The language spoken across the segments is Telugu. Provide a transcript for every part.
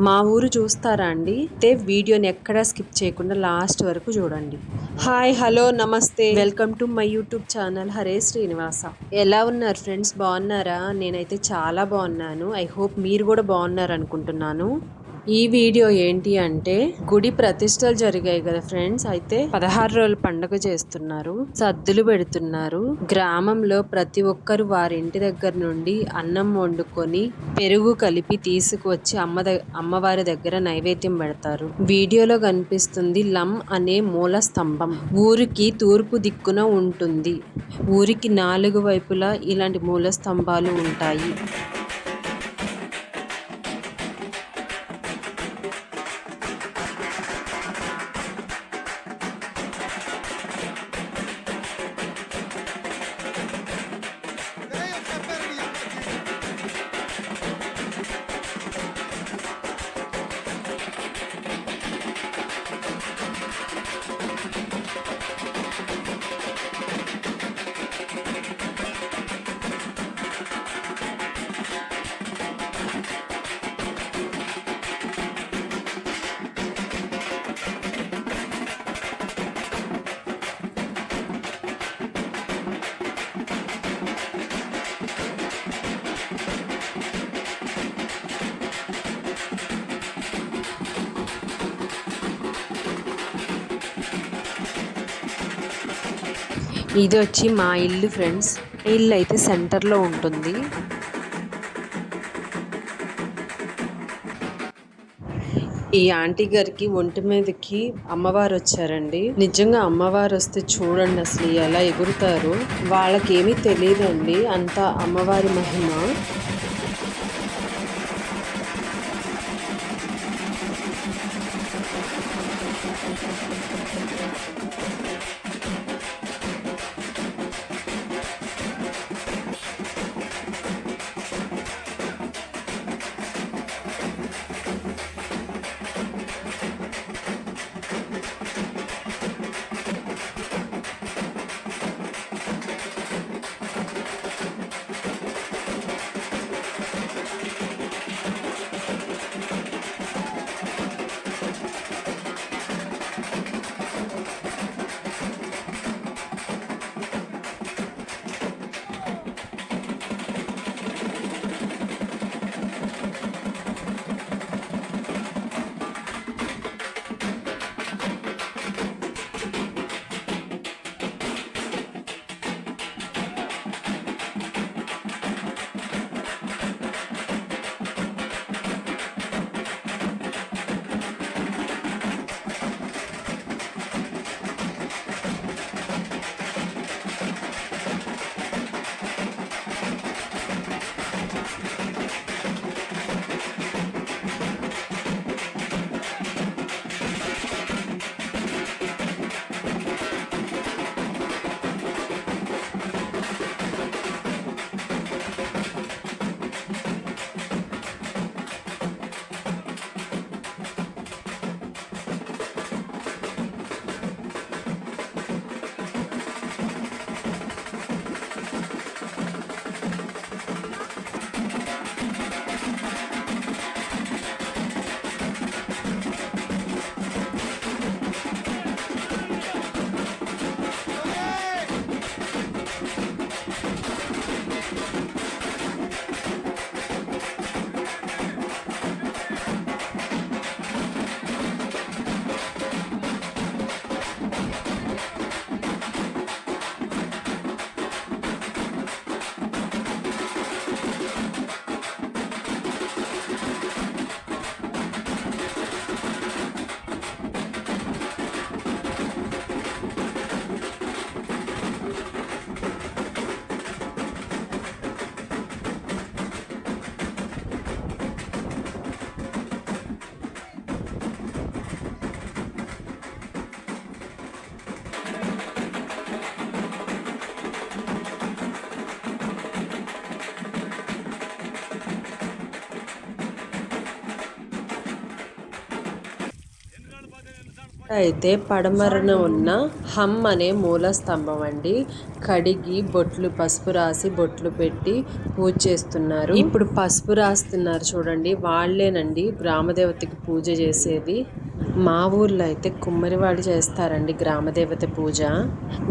మా ఊరు చూస్తారా అండి? అయితే వీడియోని ఎక్కడా స్కిప్ చేయకుండా లాస్ట్ వరకు చూడండి. హాయ్, హలో, నమస్తే, welcome to my YouTube channel Hare Srinivasa. ఎలా ఉన్నారు ఫ్రెండ్స్? బాగున్నారా? నేనైతే చాలా బాగున్నాను. ఐ హోప్ మీరు కూడా బాగున్నారు అనుకుంటున్నాను. ఈ వీడియో ఏంటి అంటే గుడి ప్రతిష్టలు జరిగాయి కదా ఫ్రెండ్స్. అయితే 16 రోజుల పండుగ చేస్తున్నారు, సద్దులు పెడుతున్నారు. గ్రామంలో ప్రతి ఒక్కరు వారి ఇంటి దగ్గర నుండి అన్నం వండుకొని పెరుగు కలిపి తీసుకువచ్చి అమ్మవారి దగ్గర నైవేద్యం పెడతారు. వీడియోలో కనిపిస్తుంది లం అనే మూల స్తంభం. ఊరికి తూర్పు దిక్కున ఉంటుంది. ఊరికి 4 వైపులా ఇలాంటి మూల స్తంభాలు ఉంటాయి. ఇది వచ్చి మా ఇల్లు ఫ్రెండ్స్. ఇల్లు అయితే సెంటర్లో ఉంటుంది. ఈ ఆంటీ గారికి ఒంటి మీదకి అమ్మవారు వచ్చారండి. నిజంగా అమ్మవారు వస్తే చూడండి అసలు ఎలా ఎగురుతారు. వాళ్ళకేమీ తెలియదండి అంత అమ్మవారి మహిమ. అయితే పడమరన ఉన్న హమ్ అనే మూల స్తంభం అండి. కడిగి బొట్లు పసుపు రాసి బొట్లు పెట్టి పూజ చేస్తున్నారు. ఇప్పుడు పసుపు రాస్తున్నారు చూడండి, వాళ్ళేనండి గ్రామదేవతకి పూజ చేసేది. మా ఊర్లో అయితే కుమ్మరివాళ్ళు చేస్తారండి గ్రామదేవత పూజ.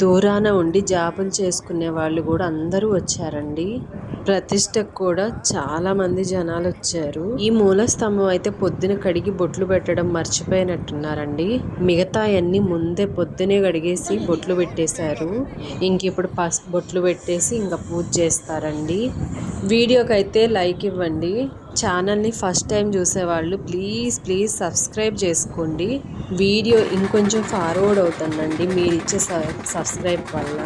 దూరాన ఉండి జాబులు చేసుకునే వాళ్ళు కూడా అందరూ వచ్చారండి. ప్రతిష్టకు కూడా చాలా మంది జనాలు వచ్చారు. ఈ మూల స్తంభం అయితే పొద్దున కడిగి బొట్లు పెట్టడం మర్చిపోయినట్టున్నారండి. మిగతా అన్ని ముందే పొద్దునే కడిగేసి బొట్లు పెట్టేశారు. ఇంక ఇప్పుడు బొట్లు పెట్టేసి ఇంకా పూజ చేస్తారండి. వీడియోకి అయితే లైక్ ఇవ్వండి. ఛానల్ని ఫస్ట్ టైం చూసేవాళ్ళు ప్లీజ్ సబ్స్క్రైబ్ చేసుకోండి. వీడియో ఇంకొంచెం ఫార్వర్డ్ అవుతుందండి మీరు ఇచ్చే సబ్స్క్రైబ్ వల్ల.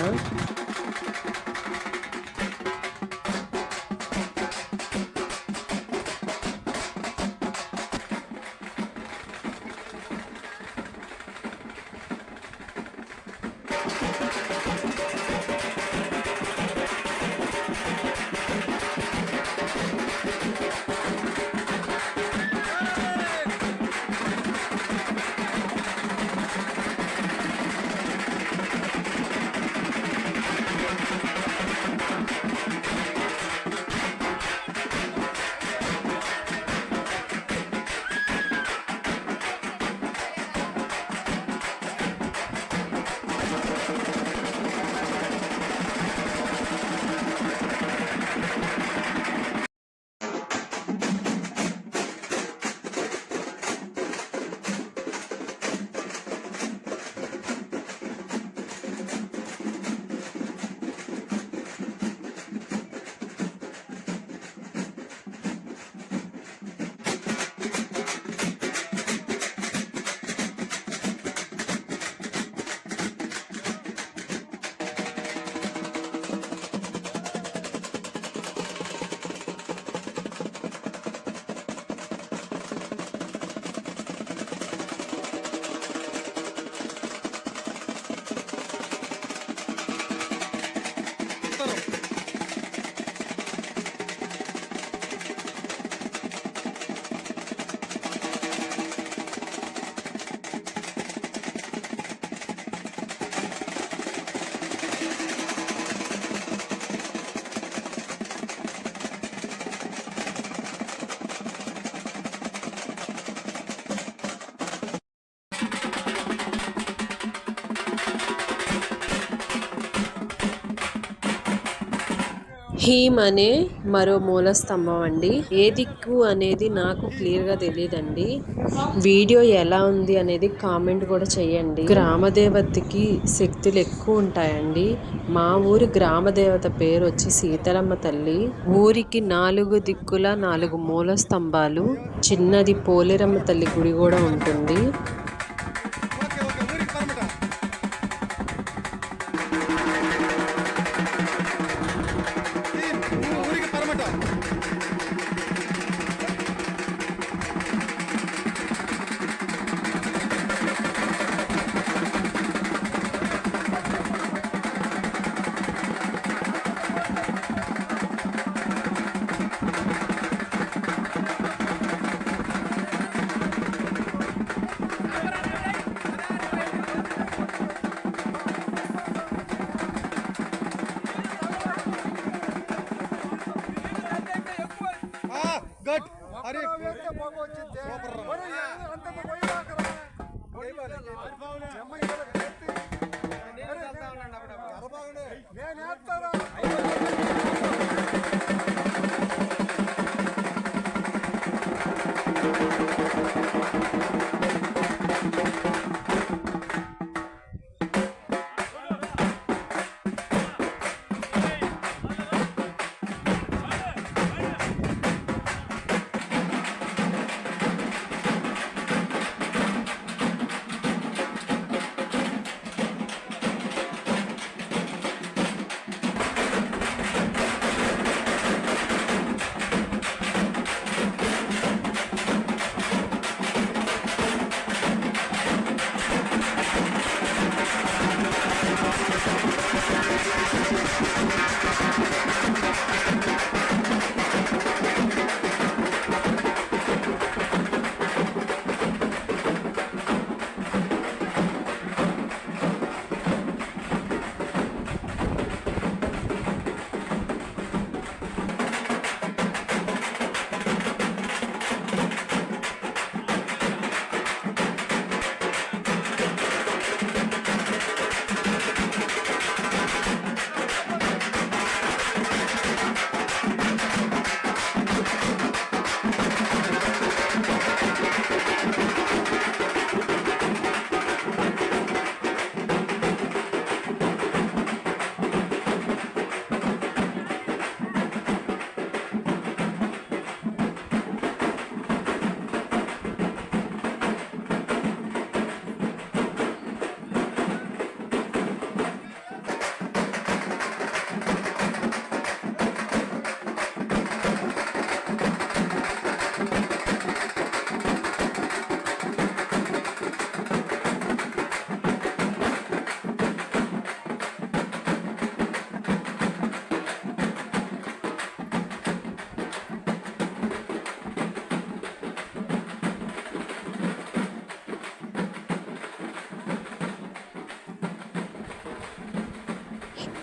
హీమ్ అనే మరో మూల స్తంభం అండి. ఏ దిక్కు అనేది నాకు క్లియర్గా తెలియదండి. వీడియో ఎలా ఉంది అనేది కామెంట్ కూడా చేయండి. గ్రామదేవతకి శక్తులు ఎక్కువ ఉంటాయండి. మా ఊరి గ్రామదేవత పేరు వచ్చి సీతలమ్మ తల్లి. ఊరికి 4 దిక్కుల 4 మూల స్తంభాలు, చిన్నది పోలేరమ్మ తల్లి గుడి కూడా ఉంటుంది. గుడ్ అరే సూపర్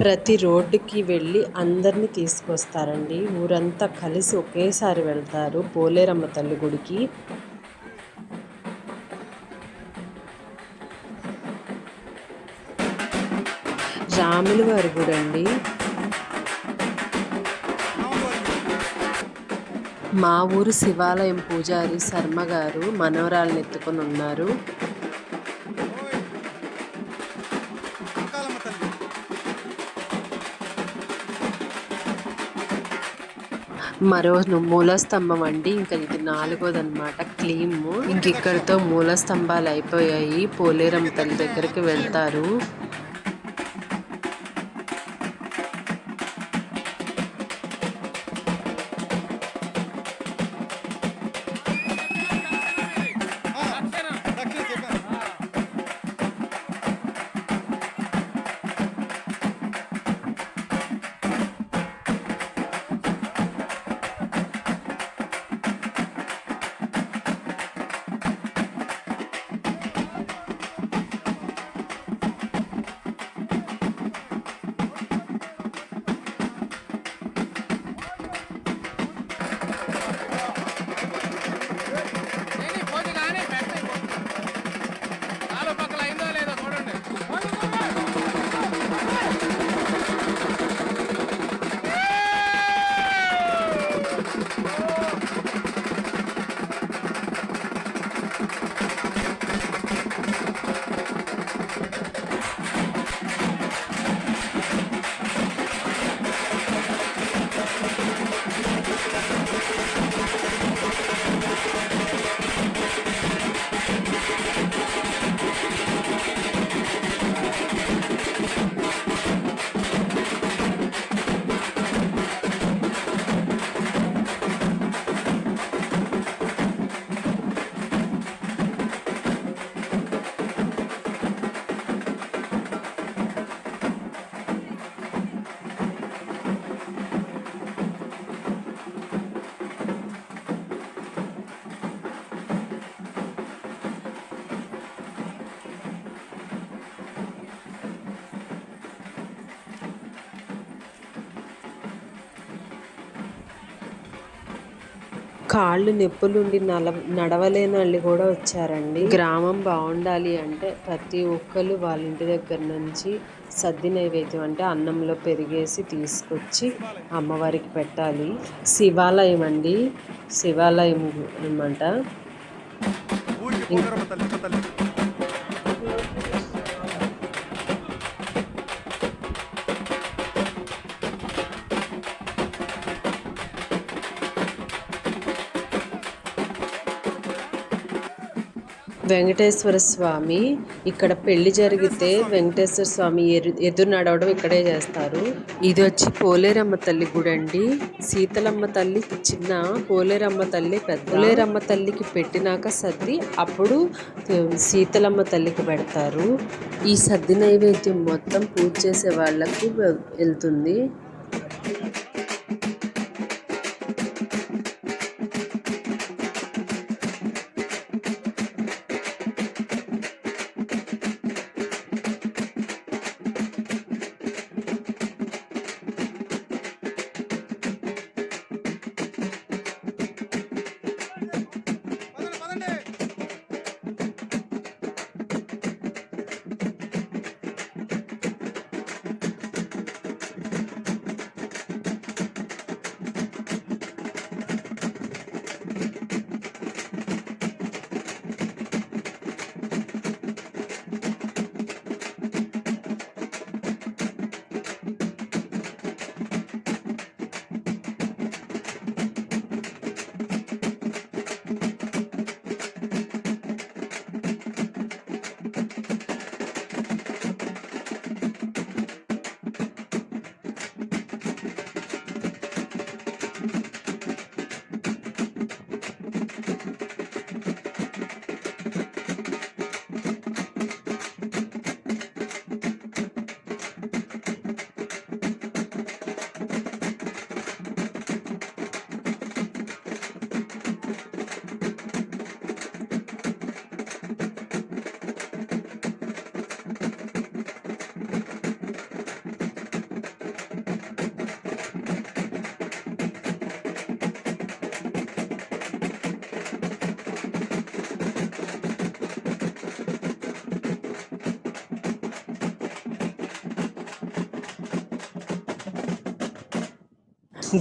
ప్రతి రోడ్డుకి వెళ్ళి అందరినీ తీసుకొస్తారండి. ఊరంతా కలిసి ఒకేసారి వెళ్తారు పోలేరమ్మ తల్లి గుడికి. రాముల వారి గుడి అండి. మా ఊరు శివాలయం పూజారి శర్మ గారు మనవరాలను ఎత్తుకొని ఉన్నారు. అంకాలమ్మ తల్లి. మరో మూలస్తంభం అండి. ఇంకా ఇది 4వదన్నమాట క్లీమ్. ఇంక ఇక్కడితో మూలస్తంభాలు అయిపోయాయి. పోలేరమ్మ తల్లి దగ్గరికి వెళ్తారు. దక్షిణ చెప్పాను. కాళ్ళు నొప్పులుండి నడవలేని వాళ్ళు కూడా వచ్చారండి. గ్రామం బాగుండాలి అంటే ప్రతి ఒక్కరు వాళ్ళ ఇంటి దగ్గర నుంచి సద్ది నైవేద్యం అంటే అన్నంలో పెరిగేసి తీసుకొచ్చి అమ్మవారికి పెట్టాలి. శివాలయం అండి, శివాలయం అనమాట. ఊరికి పోలేరమ్మ తల్లి తల్లి. వెంకటేశ్వర స్వామి ఇక్కడ పెళ్లి జరిగితే వెంకటేశ్వర స్వామి ఎదురు నడవడం ఇక్కడే చేస్తారు. ఇది వచ్చి పోలేరమ్మ తల్లి గుడి అండి. శీతలమ్మ తల్లి చిన్న, పోలేరమ్మ తల్లి పెద్ద. పోలేరమ్మ తల్లికి పెట్టినాక సద్ది అప్పుడు శీతలమ్మ తల్లికి పెడతారు. ఈ సద్ది నైవేద్యం మొత్తం పూజ చేసే వాళ్ళకు వెళ్తుంది.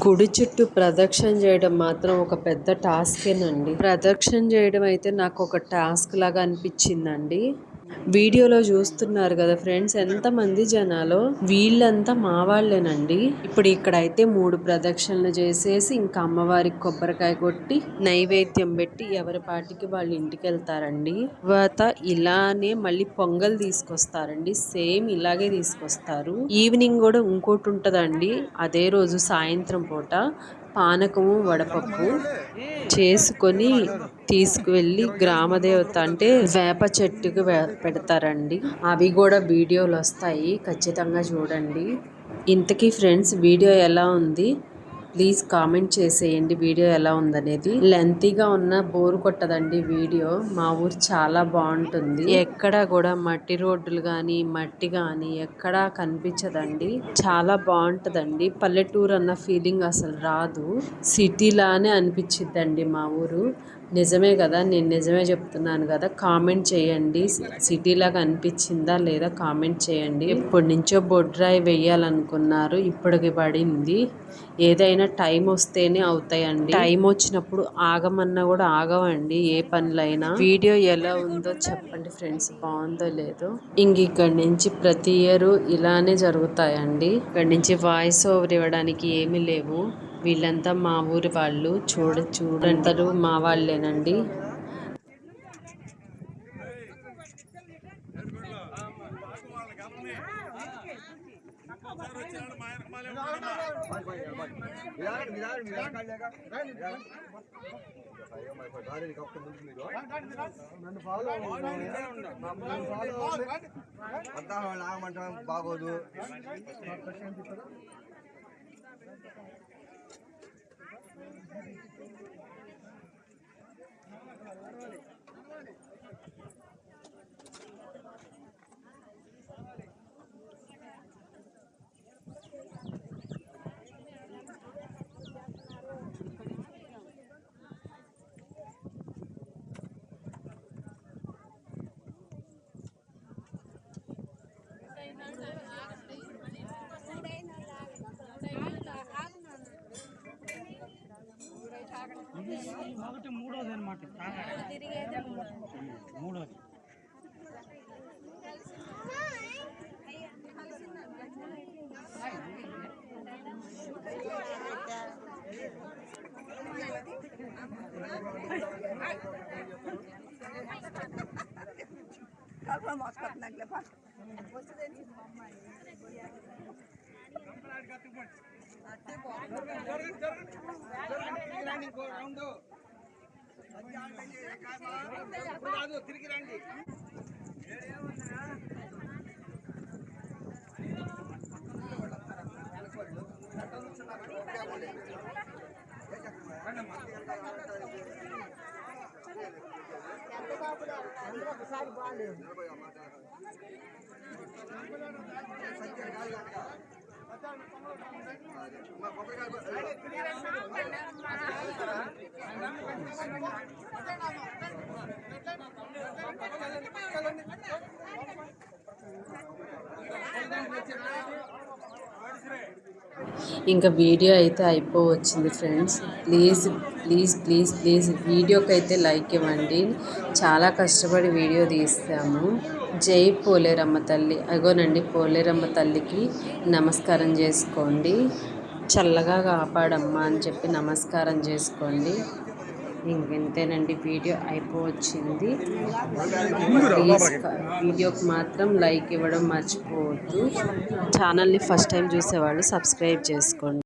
గుడి చుట్టూ ప్రదక్షిణ చేయడం మాత్రం ఒక పెద్ద టాస్కేనండి. ప్రదక్షిణ చేయడం అయితే నాకు ఒక టాస్క్ లాగా అనిపించిందండి. వీడియోలో చూస్తున్నారు కదా ఫ్రెండ్స్, ఎంతమంది జనాలు, వీళ్ళంతా మా వాళ్ళేనండి. ఇప్పుడు ఇక్కడైతే 3 ప్రదక్షిణలు చేసేసి ఇంకా అమ్మవారికి కొబ్బరికాయ కొట్టి నైవేద్యం పెట్టి ఎవరి పాటికి వాళ్ళు ఇంటికి వెళ్తారండి. తర్వాత ఇలానే మళ్ళీ పొంగల్ తీసుకొస్తారండి, సేమ్ ఇలాగే తీసుకొస్తారు. ఈవినింగ్ కూడా ఇంకోటి ఉంటదండి, అదే రోజు సాయంత్రం పూట పానకము వడపప్పు చేసుకొని తీసుకువెళ్ళి గ్రామదేవత అంటే వేప చెట్టుకు పెడతారండి. అవి కూడా వీడియోలు వస్తాయి, ఖచ్చితంగా చూడండి. ఇంతకీ ఫ్రెండ్స్ వీడియో ఎలా ఉంది ప్లీజ్ కామెంట్ చేసేయండి. వీడియో ఎలా ఉందనేది. లెంతీగా ఉన్న బోర్ కొట్టదండి వీడియో. మా ఊరు చాలా బాగుంటుంది, ఎక్కడా కూడా మట్టి రోడ్డులు కానీ మట్టి కానీ ఎక్కడా కనిపించదండి. చాలా బాగుంటుందండి. పల్లెటూరు అన్న ఫీలింగ్ అసలు రాదు, సిటీలానే అనిపించిద్దండి మా ఊరు. నిజమే కదా, నేను నిజమే చెప్తున్నాను కదా. కామెంట్ చేయండి, సిటీలాగా అనిపించిందా లేదా కామెంట్ చేయండి. ఎప్పటి నుంచో బొడ్రాయి వేయాలనుకున్నారు, ఇప్పటికి పడింది. ఏదైనా టైం వస్తేనే అవుతాయండి. టైం వచ్చినప్పుడు ఆగమన్నా కూడా ఆగవండి ఏ పనులైనా. వీడియో ఎలా ఉందో చెప్పండి ఫ్రెండ్స్, బాగుందో లేదో. ఇక్కడి నుంచి ప్రతి ఇయర్ ఇలానే జరుగుతాయండి. ఇక్కడి నుంచి వాయిస్ ఓవర్ ఇవ్వడానికి ఏమీ లేవు. వీళ్ళంతా మా ఊరి వాళ్ళు, చూడంటారు మా వాళ్ళేనండి. బాగోదు. ఒకటి మూడోది అనమాట, మూడోది. తిరిగి రండి. ఒకసారి బాగాలేదు. ఇంకా వీడియో అయితే అయిపోవచ్చింది friends. Please please please please వీడియోకి అయితే లైక్ ఇవ్వండి. చాలా కష్టపడి వీడియో తీస్తాము. జై పోలేరమ్మ తల్లి. అగోనండి పోలేరమ్మ తల్లికి నమస్కారం చేసుకోండి, చల్లగా కాపాడమ్మా అని చెప్పి నమస్కారం చేసుకోండి. ఇంకెంతేనండి, వీడియో అయిపోవచ్చింది. ప్లీజ్ వీడియోకి మాత్రం లైక్ ఇవ్వడం మర్చిపోవద్దు. ఛానల్ని ఫస్ట్ టైం చూసేవాళ్ళు సబ్స్క్రైబ్ చేసుకోండి.